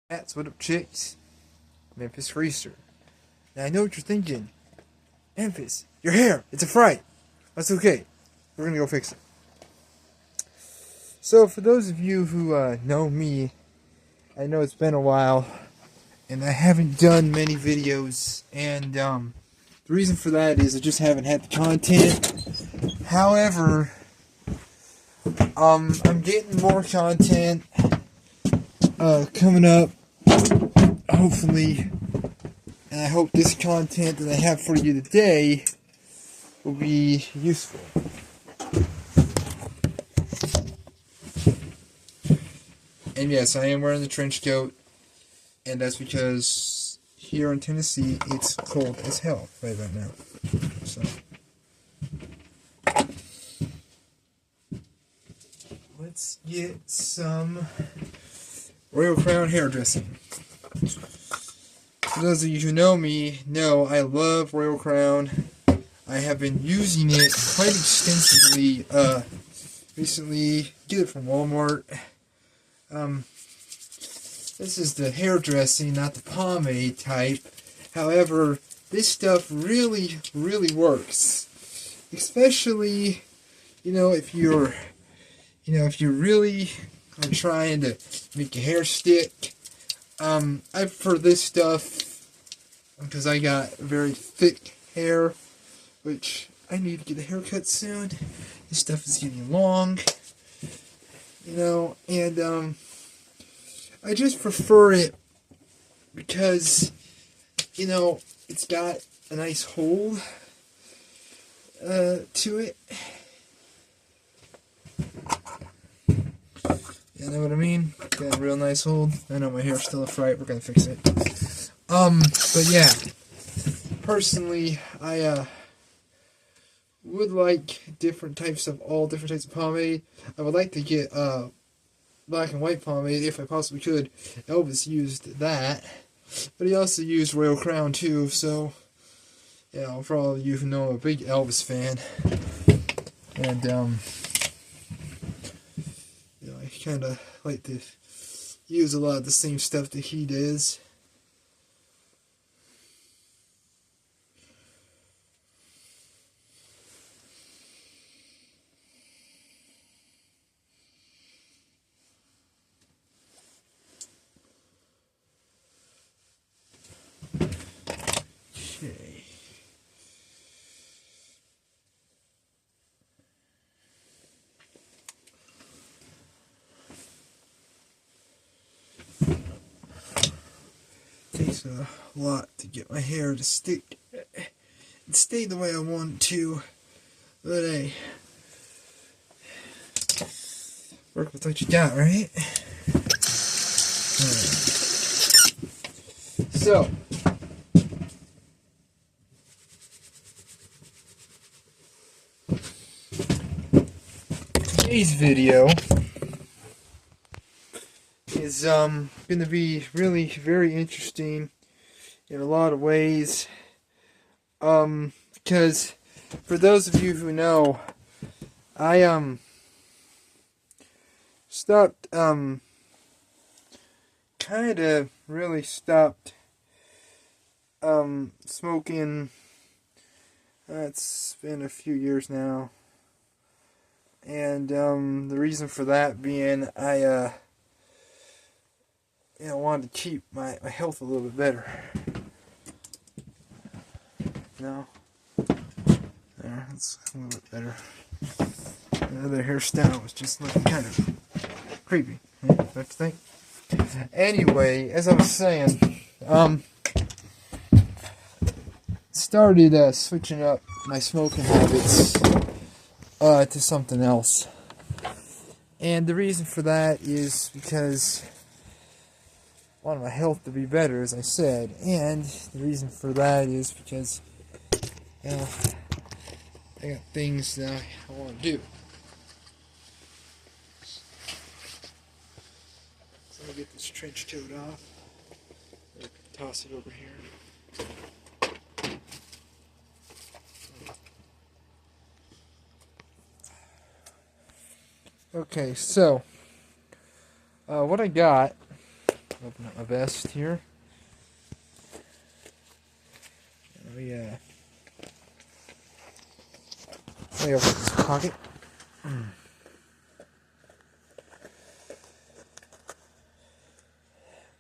That's what up, chicks. Memphis Greaser. Now I know what you're thinking. Memphis, your hair, it's a fright. That's okay. We're gonna go fix it. So for those of you who know me, I know it's been a while, and I haven't done many videos, and the reason for that is I just haven't had the content. However, I'm getting more content coming up, hopefully, and I hope this content that I have for you today will be useful. And yes, I am wearing the trench coat, and that's because here in Tennessee it's cold as hell right about now. So let's get some Royal Crown hairdressing. For those of you who know me, know I love Royal Crown. I have been using it quite extensively recently. Get it from Walmart. This is the hairdressing, not the pomade type. However, this stuff really, really works. Especially, if you're really are trying to make your hair stick. I prefer this stuff because I got very thick hair, which I need to get a haircut soon. This stuff is getting long, and I just prefer it because, it's got a nice hold to it. You know what I mean? Got a real nice hold. I know my hair's still a fright. We're gonna fix it. But yeah, personally, I would like all different types of pomade. I would like to get black and white pomade if I possibly could. Elvis used that, but he also used Royal Crown too. So, for all of you who know, I'm a big Elvis fan, and I kind of like to use a lot of the same stuff that he does. Okay. Takes a lot to get my hair to stick and stay the way I want it to, but hey, work with what you got, right? So, today's video is going to be really very interesting in a lot of ways, because for those of you who know, I stopped kind of really stopped smoking. It's been a few years now, and the reason for that being I wanted to keep my health a little bit better. No, there, that's a little bit better. The other hairstyle was just looking kind of creepy. Don't you think? Anyway, as I was saying, started switching up my smoking habits to something else, and the reason for that is because I want my health to be better, as I said, and the reason for that is because I got things that I want to do. So I'll get this trench coat off. Toss it over here. Okay, so what I got Open up my vest here. Oh yeah. Let me open this pocket.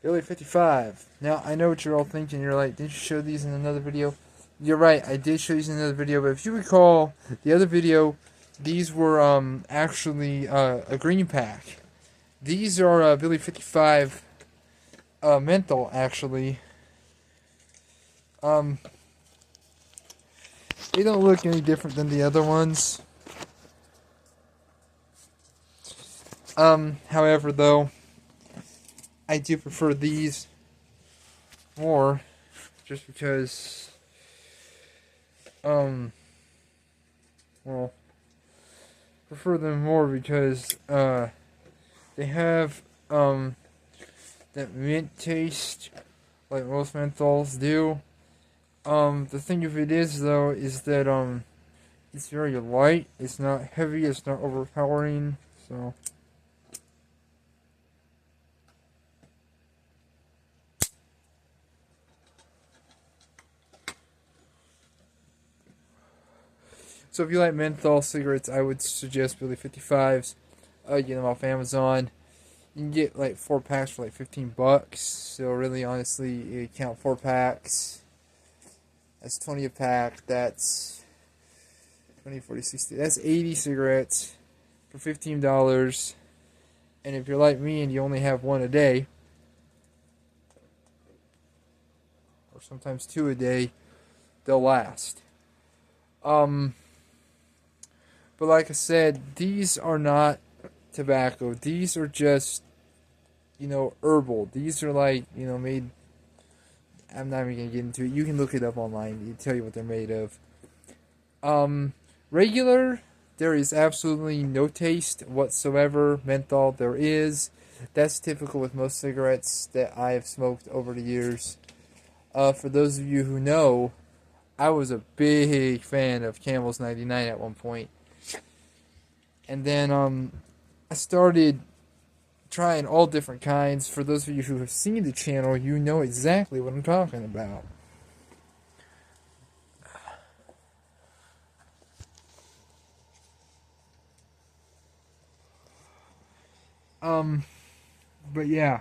Billy 55. Now, I know what you're all thinking. You're like, did you show these in another video? You're right, I did show these in another video, but if you recall, the other video, these were actually a green pack. These are Billy 55 menthol, actually. They don't look any different than the other ones. However, though, I do prefer these more, just because, well, prefer them more because, they have, that mint taste, like most menthols do. The thing of it is, though, is that, it's very light, it's not heavy, it's not overpowering, so... So if you like menthol cigarettes, I would suggest Billy 55s. Get them off Amazon. You can get like 4 packs for like $15. So really, honestly, you count 4 packs. That's 20 a pack. That's 20, 40, 60. That's 80 cigarettes for $15. And if you're like me and you only have 1 a day, or sometimes 2 a day, they'll last. But like I said, these are not tobacco. These are just, herbal. These are like, made... I'm not even going to get into it. You can look it up online. It'll tell you what they're made of. Regular, there is absolutely no taste whatsoever. Menthol, there is. That's typical with most cigarettes that I have smoked over the years. For those of you who know, I was a big fan of Camel's 99 at one point. And then I started trying all different kinds. For those of you who have seen the channel, you know exactly what I'm talking about. But yeah.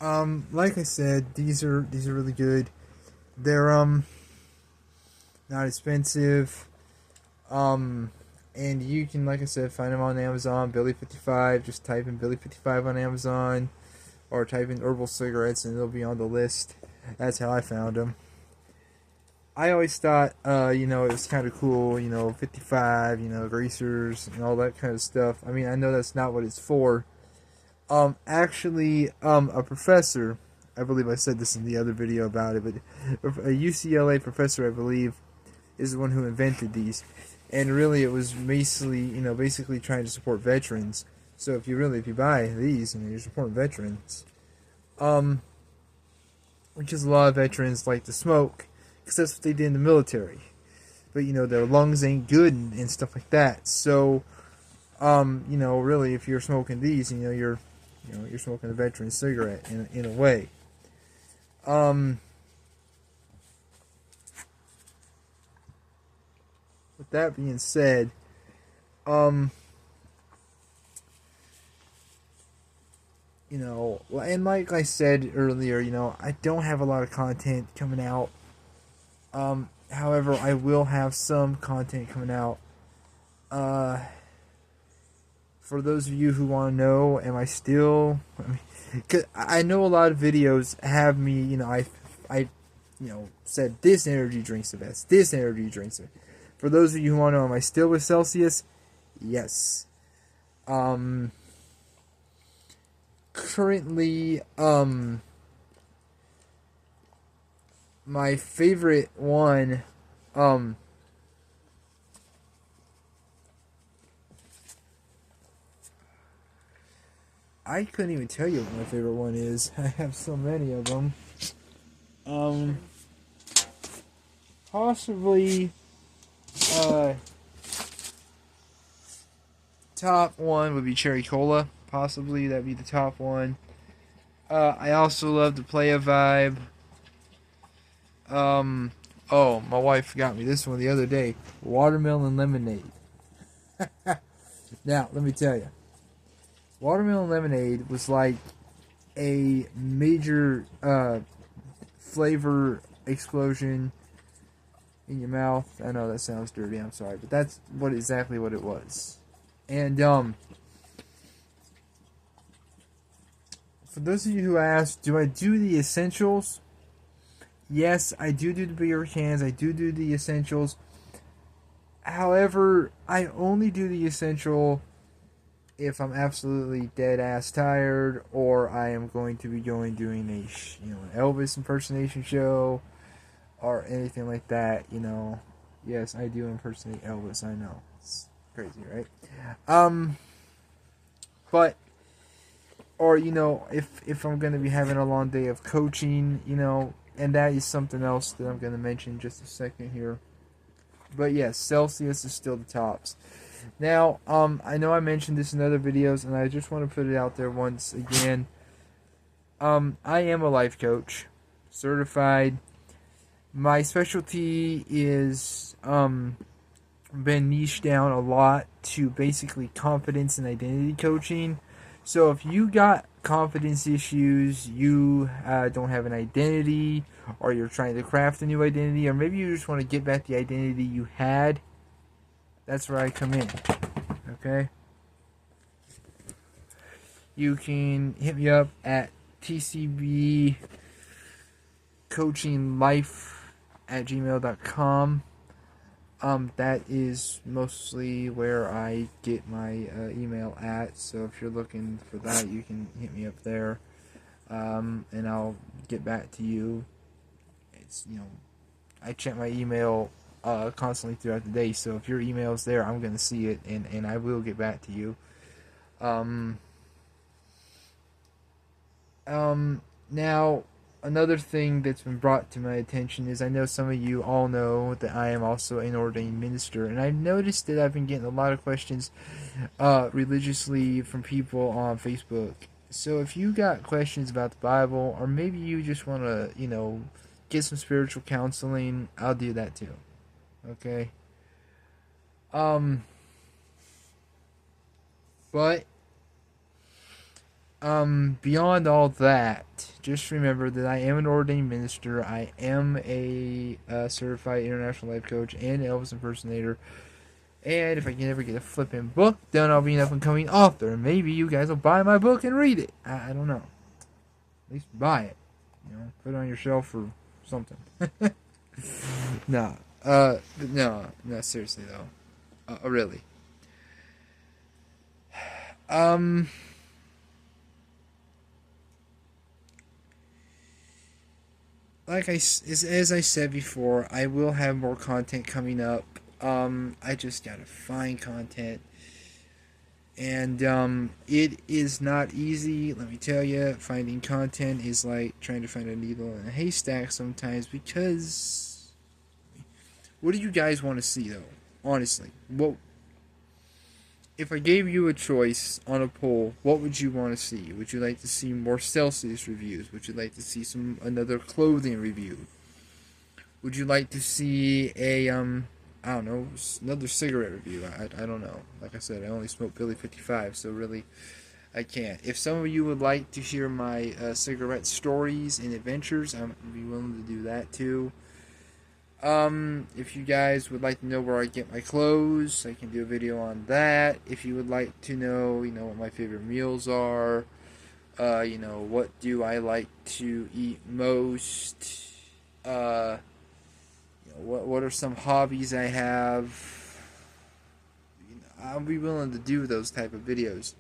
Like I said, these are really good. They're not expensive. And you can, like I said, find them on Amazon, Billy 55. Just type in Billy 55 on Amazon, or type in herbal cigarettes, and they'll be on the list. That's how I found them. I always thought, it was kind of cool, 55, greasers, and all that kind of stuff. I mean, I know that's not what it's for. Actually, a professor, I believe I said this in the other video about it, but a UCLA professor, I believe, is the one who invented these. And really, it was basically trying to support veterans. So if you buy these, you're supporting veterans. Because a lot of veterans like to smoke, because that's what they did in the military. But their lungs ain't good and stuff like that. So, really, if you're smoking these, you're smoking a veteran cigarette in a way. With that being said, and like I said earlier, I don't have a lot of content coming out. However, I will have some content coming out. For those of you who want to know, am I still... cause I know a lot of videos have me, I said this energy drink's the best, this energy drink's the best. For those of you who want to know, am I still with Celsius? Yes. Currently, my favorite one, I couldn't even tell you what my favorite one is. I have so many of them. Possibly, top one would be Cherry Cola. Possibly that'd be the top one. I also love to play a vibe. Oh, my wife got me this one the other day. Watermelon lemonade. Now, let me tell you. Watermelon lemonade was like a major flavor explosion in your mouth. I know that sounds dirty, I'm sorry, but that's exactly what it was. And for those of you who asked, do I do the essentials? Yes, I do the beer cans. I do the essentials. However, I only do the essential if I'm absolutely dead ass tired, or I am going to be doing an Elvis impersonation show, or anything like that. Yes, I do impersonate Elvis. I know, it's crazy, right? But or if I'm going to be having a long day of coaching, and that is something else that I'm going to mention in just a second here. But yes, Celsius is still the tops. Now, I know I mentioned this in other videos, and I just want to put it out there once again. I am a life coach, certified. My specialty is been niched down a lot to basically confidence and identity coaching. So if you got confidence issues, you don't have an identity, or you're trying to craft a new identity, or maybe you just want to get back the identity you had, that's where I come in. Okay? You can hit me up at tcbcoachinglife@gmail.com. That is mostly where I get my email at. So if you're looking for that, you can hit me up there, and I'll get back to you. It's I check my email constantly throughout the day. So if your email's there, I'm gonna see it, and I will get back to you. Now, another thing that's been brought to my attention is I know some of you all know that I am also an ordained minister, and I've noticed that I've been getting a lot of questions religiously from people on Facebook. So if you got questions about the Bible, or maybe you just want to, get some spiritual counseling, I'll do that too. Okay? But beyond all that, just remember that I am an ordained minister. I am a certified international life coach and Elvis impersonator. And if I can ever get a flipping book done, I'll be an up-and-coming author. Maybe you guys will buy my book and read it. I don't know. At least buy it. Put it on your shelf or something. No, seriously though. Really. As I said before, I will have more content coming up. I just gotta find content, and it is not easy. Let me tell you, finding content is like trying to find a needle in a haystack sometimes. Because what do you guys want to see, though? Honestly, if I gave you a choice on a poll, what would you want to see? Would you like to see more Celsius reviews? Would you like to see another clothing review? Would you like to see a I don't know, another cigarette review? I don't know. Like I said, I only smoke Billy 55, so really I can't. If some of you would like to hear my cigarette stories and adventures, I'd be willing to do that too. If you guys would like to know where I get my clothes, I can do a video on that. If you would like to know, what my favorite meals are, what do I like to eat most, what are some hobbies I have, I'll be willing to do those type of videos.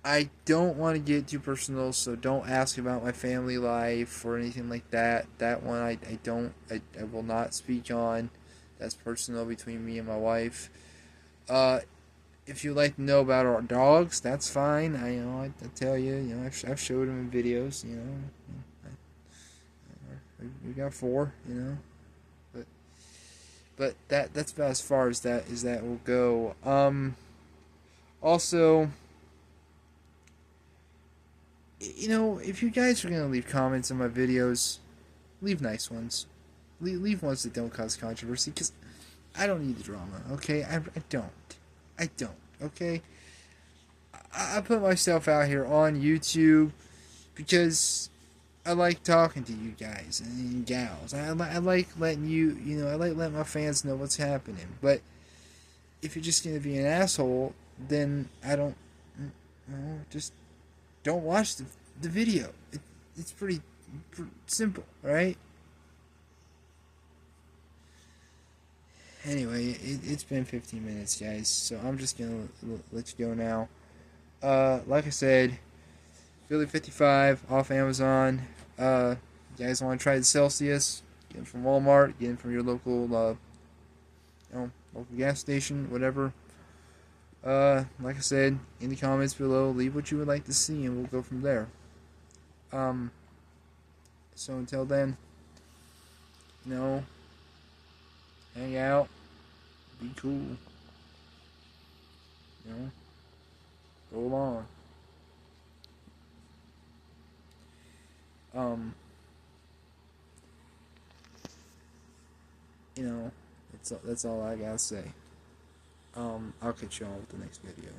I don't want to get too personal, so don't ask about my family life or anything like that. That one I will not speak on. That's personal between me and my wife. If you'd like to know about our dogs, that's fine. I tell you, I've showed them in videos. We got 4, but that's about as far as that will go. Also, you know, if you guys are gonna leave comments on my videos, leave nice ones. Leave ones that don't cause controversy, because I don't need the drama, okay? I don't. I don't, okay? I put myself out here on YouTube because I like talking to you guys and gals. I like letting I like letting my fans know what's happening. But if you're just going to be an asshole, then I don't, just don't watch the video. It's pretty simple, right? Anyway, it's been 15 minutes, guys, so I'm just going to let you go now. Like I said, Philly 55 off Amazon. You guys want to try the Celsius? Get them from Walmart. Get them from your local, local gas station, whatever. Like I said, in the comments below, leave what you would like to see, and we'll go from there. So until then, hang out, be cool, go along. That's all I gotta say. I'll catch y'all with the next video.